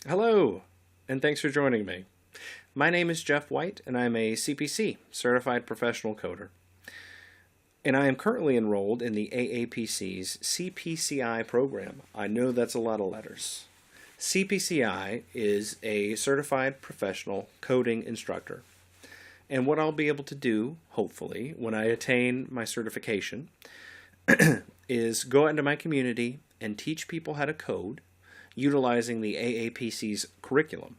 Hello, and thanks for joining me. My name is Jeff White, and I'm a CPC, Certified Professional Coder. And I am currently enrolled in the AAPC's CPC-I program. I know that's a lot of letters. CPC-I is a Certified Professional Coding Instructor. And what I'll be able to do, hopefully, when I attain my certification, is go out into my community and teach people how to code utilizing the AAPC's curriculum.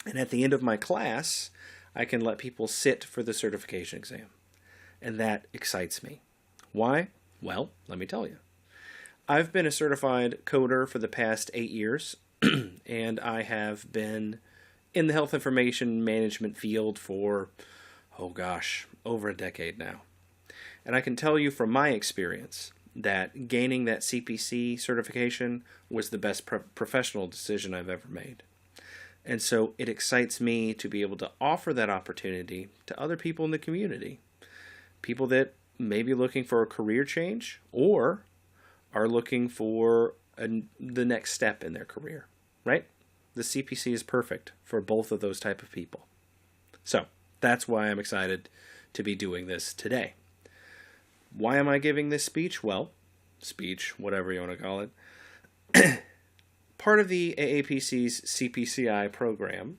And at the end of my class, I can let people sit for the certification exam. And that excites me. Why? Well, let me tell you. I've been a certified coder for the past 8 years, and I have been in the health information management field for, over a decade now. And I can tell you from my experience that gaining that CPC certification was the best professional decision I've ever made. And so it excites me to be able to offer that opportunity to other people in the community. People that may be looking for a career change or are looking for the next step in their career, right? The CPC is perfect for both of those type of people. So that's why I'm excited to be doing this today. Why am I giving this speech? Well, speech, whatever you want to call it. Part of the AAPC's CPC-I program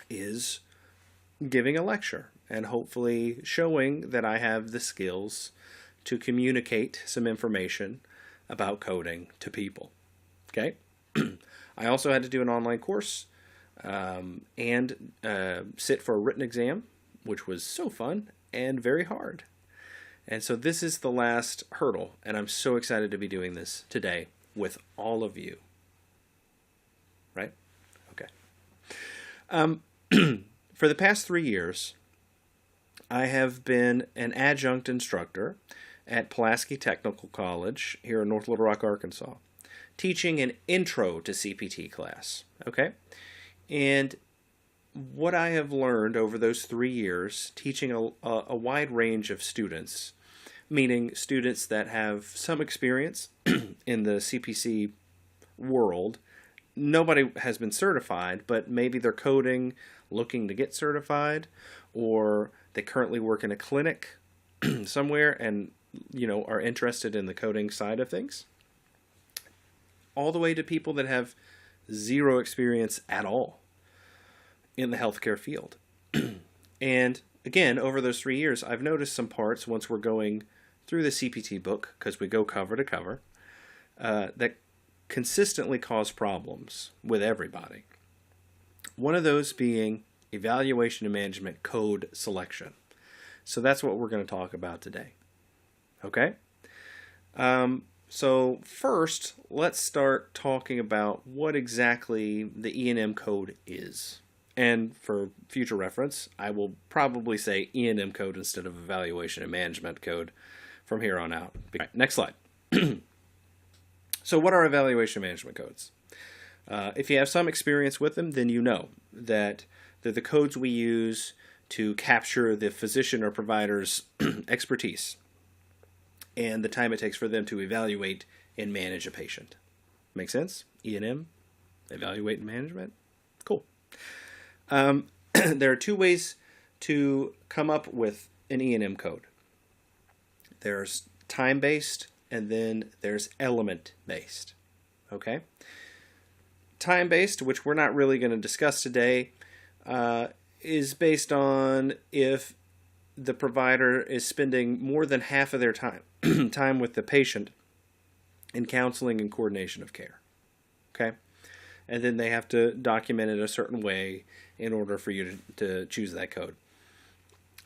is giving a lecture and hopefully showing that I have the skills to communicate some information about coding to people. Okay? I also had to do an online course and sit for a written exam, which was so fun and very hard. And so this is the last hurdle, and I'm so excited to be doing this today with all of you. Right? Okay. For the past 3 years, I have been an adjunct instructor at Pulaski Technical College here in North Little Rock, Arkansas, teaching an intro to CPT class. Okay? And what I have learned over those 3 years, teaching a wide range of students, meaning students that have some experience in the CPC world. Nobody has been certified, but maybe they're coding, looking to get certified, or they currently work in a clinic somewhere and are interested in the coding side of things. All the way to people that have zero experience at all in the healthcare field. And again, over those 3 years, I've noticed some parts once we're going through the CPT book, because we go cover to cover, that consistently cause problems with everybody. One of those being evaluation and management code selection. So that's what we're going to talk about today. Okay? So first, let's start talking about what exactly the E&M code is. And for future reference, I will probably say E&M code instead of evaluation and management code from here on out. All right, next slide. So what are evaluation management codes? If you have some experience with them, then you know that they're the codes we use to capture the physician or provider's expertise and the time it takes for them to evaluate and manage a patient. Make sense? E&M, evaluate and management? Cool. There are 2 ways to come up with an E&M code. There's time-based and then there's element-based. Okay? Time-based, which we're not really going to discuss today, is based on if the provider is spending more than half of their time with the patient in counseling and coordination of care. Okay? And then they have to document it a certain way in order for you to choose that code.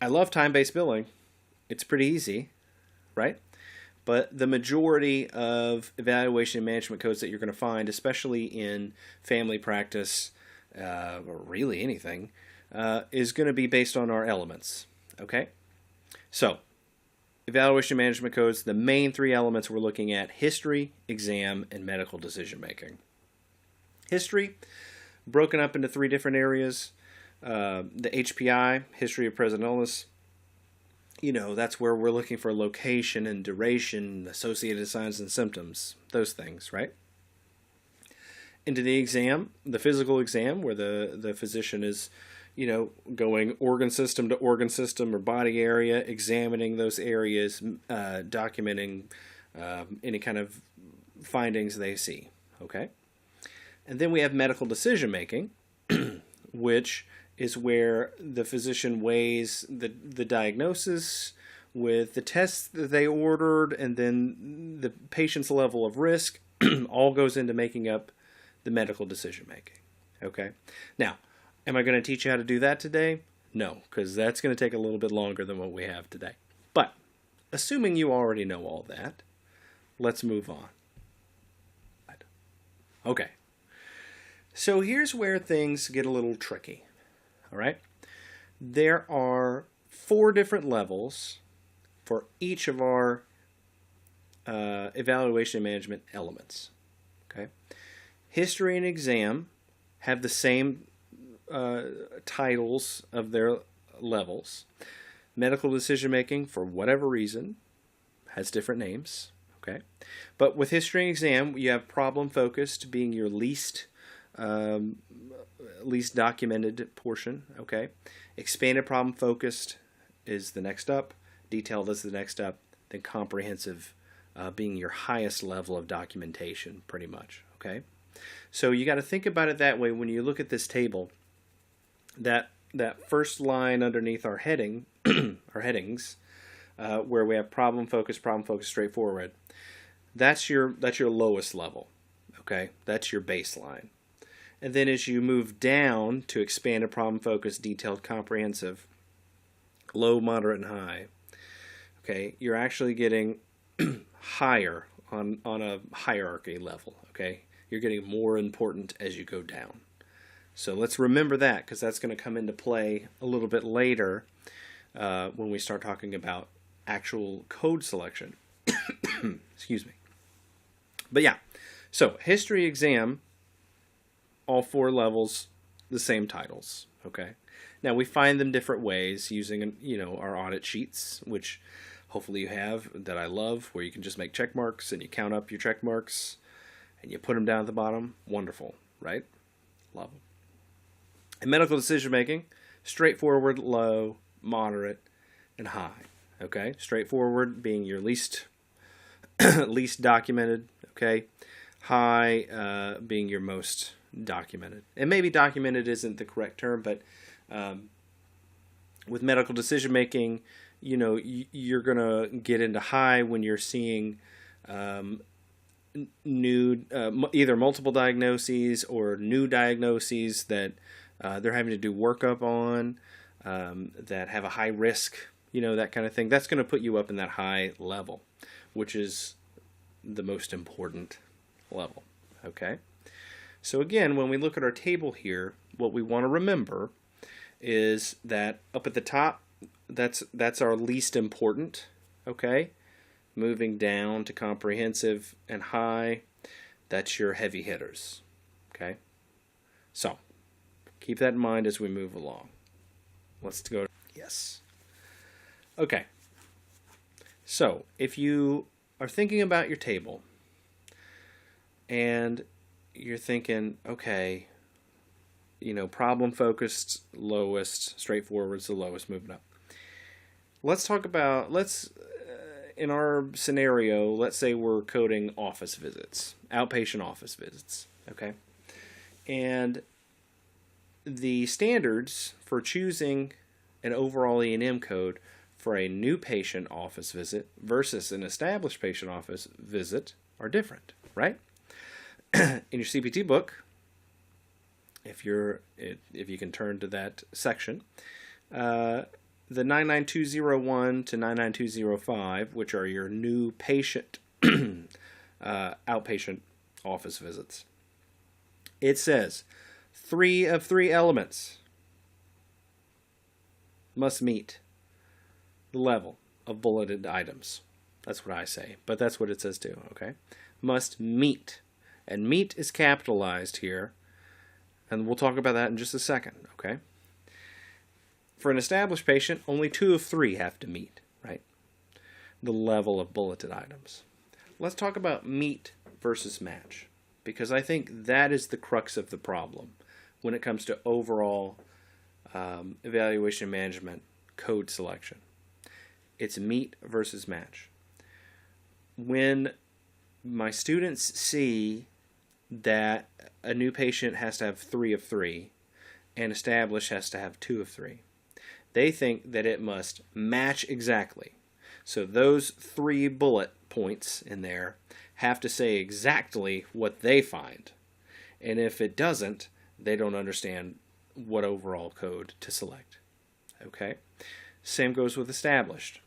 I love time-based billing. It's pretty easy, right? But the majority of evaluation and management codes that you're going to find, especially in family practice, or really anything, is going to be based on our elements. Okay? So, evaluation management codes, the main 3 elements we're looking at: history, exam, and medical decision making. History, broken up into 3 different areas. The HPI, history of present illness. That's where we're looking for location and duration, associated signs and symptoms, those things, right? into the exam, the physical exam, where the physician is, going organ system to organ system or body area, examining those areas, documenting any kind of findings they see. Okay? And then we have medical decision making, which is where the physician weighs the diagnosis with the tests that they ordered, and then the patient's level of risk all goes into making up the medical decision making. Okay? Now, am I going to teach you how to do that today? No, because that's going to take a little bit longer than what we have today. But assuming you already know all that, let's move on. Okay. So here's where things get a little tricky. All right? There are 4 different levels for each of our evaluation and management elements. Okay? History and exam have the same titles of their levels. Medical decision making, for whatever reason, has different names. Okay? But with history and exam, you have problem focused being your least documented portion. Okay? Expanded problem focused is the next up. Detailed is the next up. Then comprehensive being your highest level of documentation, pretty much. Okay? So you got to think about it that way when you look at this table. That first line underneath our heading, our headings, where we have problem focused, straightforward. That's your lowest level. Okay? That's your baseline. And then as you move down to expanded, problem focused, detailed, comprehensive, low, moderate, and high, okay, you're actually getting higher on a hierarchy level. Okay? You're getting more important as you go down. So let's remember that, because that's going to come into play a little bit later when we start talking about actual code selection. Excuse me. But yeah, so history exam, all 4 levels, the same titles. Okay. Now we find them different ways using our audit sheets, which hopefully you have, that I love, where you can just make check marks and you count up your check marks and you put them down at the bottom. Wonderful, right? Love them. In medical decision making, straightforward, low, moderate, and high. Okay, straightforward being your least documented. Okay, high being your most documented. And maybe documented isn't the correct term, but with medical decision making, you're gonna get into high when you're seeing new either multiple diagnoses or new diagnoses that they're having to do workup on, that have a high risk, that kind of thing. That's going to put you up in that high level, which is the most important level. Okay? So again, when we look at our table here, what we want to remember is that up at the top, that's our least important. Okay? Moving down to comprehensive and high, that's your heavy hitters. Okay? So, keep that in mind as we move along. Let's go. Yes. Okay. So, if you are thinking about your table and you're thinking, okay, problem focused, lowest, straightforward is the lowest, moving up. Let's talk about, in our scenario, let's say we're coding office visits, outpatient office visits, okay? And the standards for choosing an overall E&M code for a new patient office visit versus an established patient office visit are different, right? In your CPT book, if you can turn to that section, the 99201 to 99205, which are your new patient outpatient office visits, it says 3 of 3 elements must meet the level of bulleted items. That's what I say, but that's what it says too, okay? Must meet. And meet is capitalized here, and we'll talk about that in just a second, okay? For an established patient, only 2 of 3 have to meet, right? The level of bulleted items. Let's talk about meet versus match. because I think that is the crux of the problem when it comes to overall evaluation management code selection. It's meet versus match. When my students see that a new patient has to have 3 of 3 and established has to have 2 of 3, they think that it must match exactly. So those 3 bullet points in there have to say exactly what they find. And if it doesn't, they don't understand what overall code to select. Okay? Same goes with established.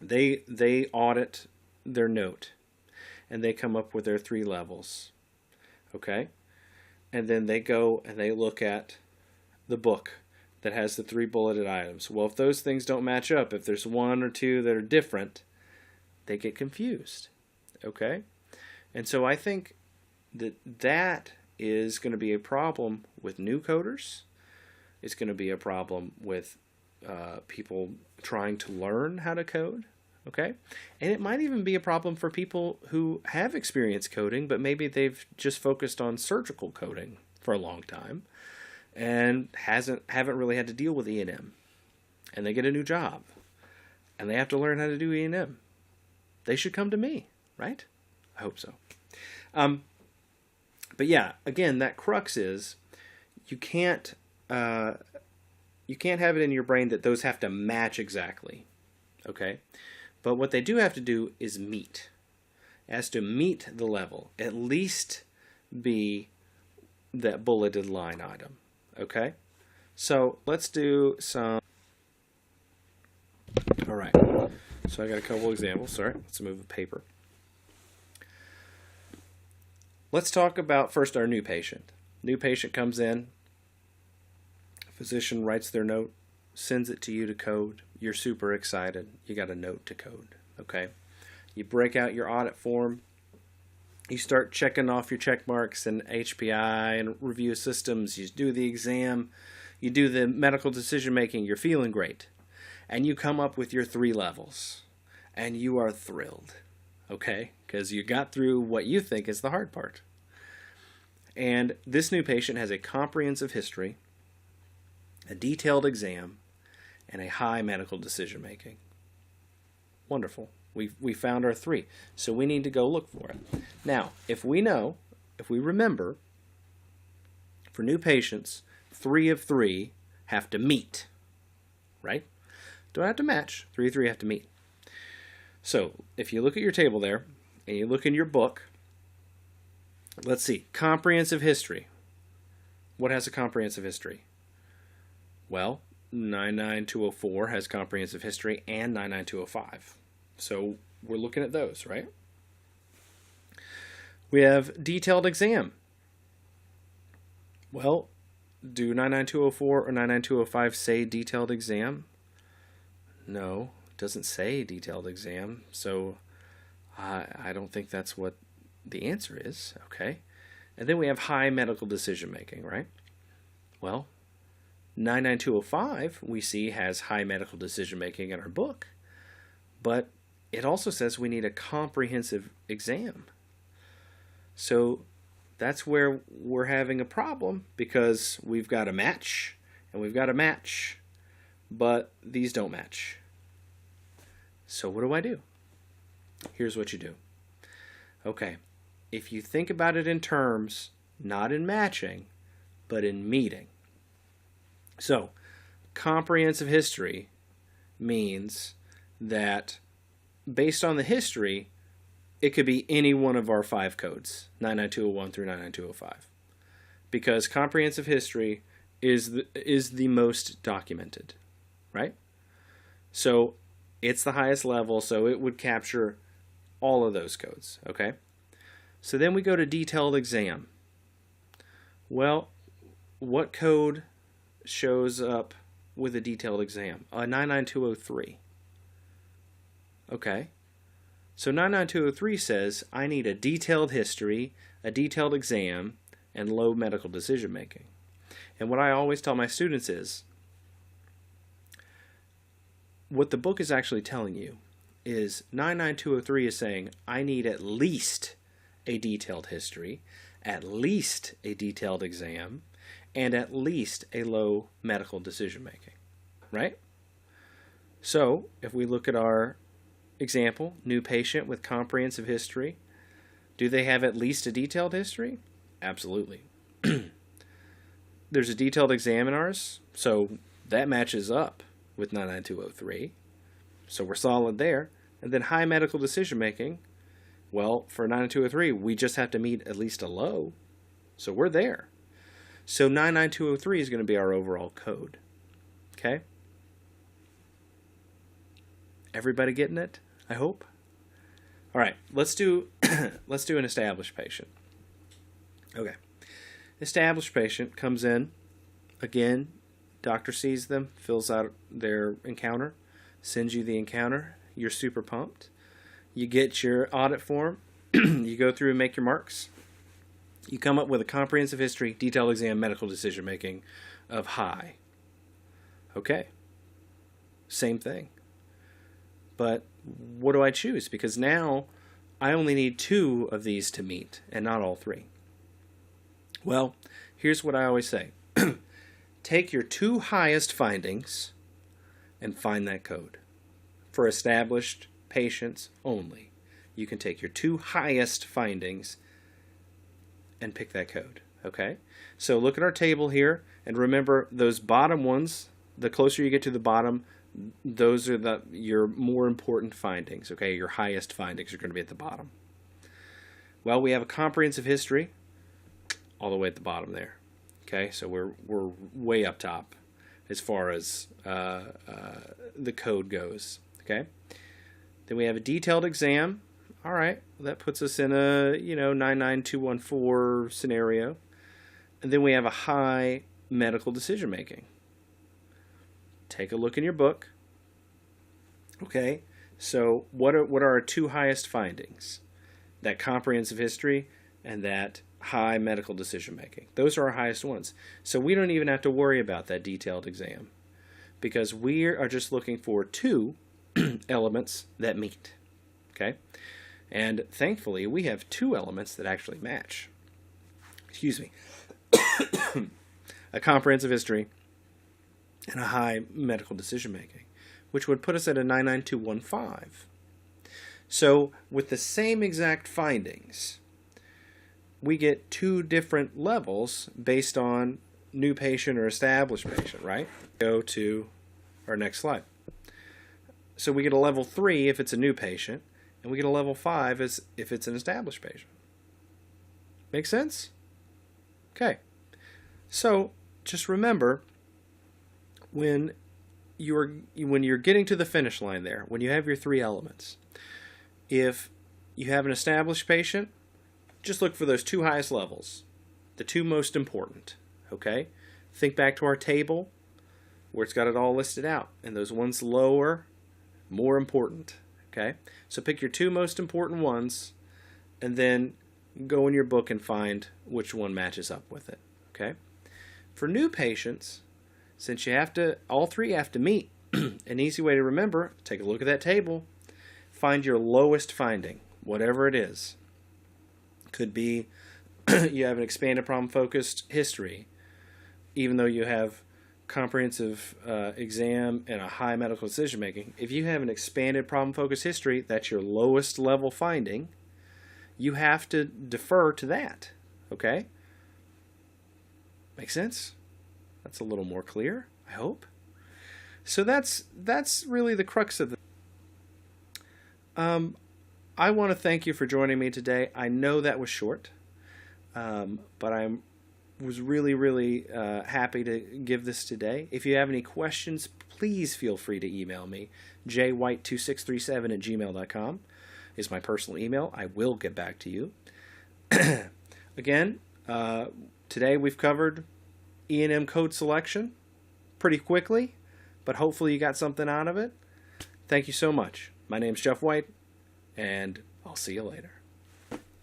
They audit their note and they come up with their 3 levels. Okay? And then they go and they look at the book that has the 3 bulleted items. Well, if those things don't match up, if there's 1 or 2 that are different, they get confused. Okay? And so I think that is going to be a problem with new coders. It's going to be a problem with people trying to learn how to code. Okay? And it might even be a problem for people who have experience coding, but maybe they've just focused on surgical coding for a long time and haven't really had to deal with E&M. And they get a new job and they have to learn how to do E&M. They should come to me, right? I hope so. But yeah, again, that crux is you can't have it in your brain that those have to match exactly. Okay? But what they do have to do is meet. It has to meet the level, at least be that bulleted line item. Okay? So let's do some. All right. So I got a couple examples. Sorry, let's move the paper. Let's talk about first our new patient. New patient comes in. Physician writes their note, sends it to you to code. You're super excited. You got a note to code. Okay? You break out your audit form. You start checking off your check marks and HPI and review systems. You do the exam. You do the medical decision making. You're feeling great. And you come up with your 3 levels. And you are thrilled. Okay? Because you got through what you think is the hard part. And this new patient has a comprehensive history, a detailed exam, and a high medical decision making. Wonderful. We found our 3. So we need to go look for it. Now, if we remember, for new patients, 3 of 3 have to meet. Right? Don't have to match. 3 of 3 have to meet. So, if you look at your table there, and you look in your book, let's see, comprehensive history. What has a comprehensive history? Well, 99204 has comprehensive history and 99205. So, we're looking at those, right? We have detailed exam. Well, do 99204 or 99205 say detailed exam? No. Doesn't say detailed exam, so I don't think that's what the answer is. Okay, and then we have high medical decision making, right? Well, 99205 we see has high medical decision making in our book, but it also says we need a comprehensive exam. So that's where we're having a problem, because we've got a match and we've got a match, but these don't match. So what do I do? Here's what you do. Okay, if you think about it in terms, not in matching, but in meeting. So, comprehensive history means that based on the history, it could be any one of our 5 codes, 99201 through 99205. Because comprehensive history is the most documented, right? So, it's the highest level, so it would capture all of those codes, okay? So then we go to detailed exam. Well, what code shows up with a detailed exam? 99203. Okay. So 99203 says I need a detailed history, a detailed exam, and low medical decision making. And what I always tell my students is, what the book is actually telling you is 99203 is saying I need at least a detailed history, at least a detailed exam, and at least a low medical decision making, right? So if we look at our example, new patient with comprehensive history, do they have at least a detailed history? Absolutely. There's a detailed exam in ours, so that matches up with 99203. So we're solid there. And then high medical decision making, well, for 99203, we just have to meet at least a low. So we're there. So 99203 is going to be our overall code. Okay? Everybody getting it? I hope. All right, let's do an established patient. Okay. Established patient comes in. Again, doctor sees them, fills out their encounter, sends you the encounter. You're super pumped. You get your audit form. You go through and make your marks. You come up with a comprehensive history, detailed exam, medical decision making of high. Okay. Same thing. But what do I choose? Because now I only need 2 of these to meet and not all 3. Well, here's what I always say. Take your 2 highest findings and find that code. For established patients only, you can take your 2 highest findings and pick that code. Okay? So look at our table here, and remember those bottom ones, the closer you get to the bottom, those are your more important findings. Okay? Your highest findings are going to be at the bottom. Well, we have a comprehensive history all the way at the bottom there. Okay, so we're way up top as far as the code goes. Okay, then we have a detailed exam. All right, well, that puts us in a 99214 scenario, and then we have a high medical decision making. Take a look in your book. Okay, so what are our 2 highest findings? That comprehensive history and that high medical decision making. Those are our highest ones. So we don't even have to worry about that detailed exam because we are just looking for 2 elements that meet. Okay? And thankfully, we have 2 elements that actually match. Excuse me. A comprehensive history and a high medical decision making, which would put us at a 99215. So with the same exact findings, we get 2 different levels based on new patient or established patient, right? Go to our next slide. So we get a level 3 if it's a new patient, and we get a level 5 if it's an established patient. Make sense? Okay. So just remember, when you're getting to the finish line there, when you have your 3 elements, if you have an established patient, just look for those 2 highest levels, the 2 most important, okay? Think back to our table where it's got it all listed out, and those ones lower, more important, okay? So pick your 2 most important ones, and then go in your book and find which one matches up with it, okay? For new patients, since all 3 have to meet, an easy way to remember, take a look at that table, find your lowest finding, whatever it is. Could be you have an expanded problem-focused history, even though you have comprehensive exam and a high medical decision-making. If you have an expanded problem-focused history, that's your lowest level finding, you have to defer to that, okay? Make sense? That's a little more clear, I hope. So that's really the crux of the... I want to thank you for joining me today. I know that was short, but I was really, really happy to give this today. If you have any questions, please feel free to email me. jwhite2637@gmail.com is my personal email. I will get back to you. Again, today we've covered E&M code selection pretty quickly, but hopefully you got something out of it. Thank you so much. My name's Jeff White, and I'll see you later.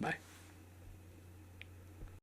Bye.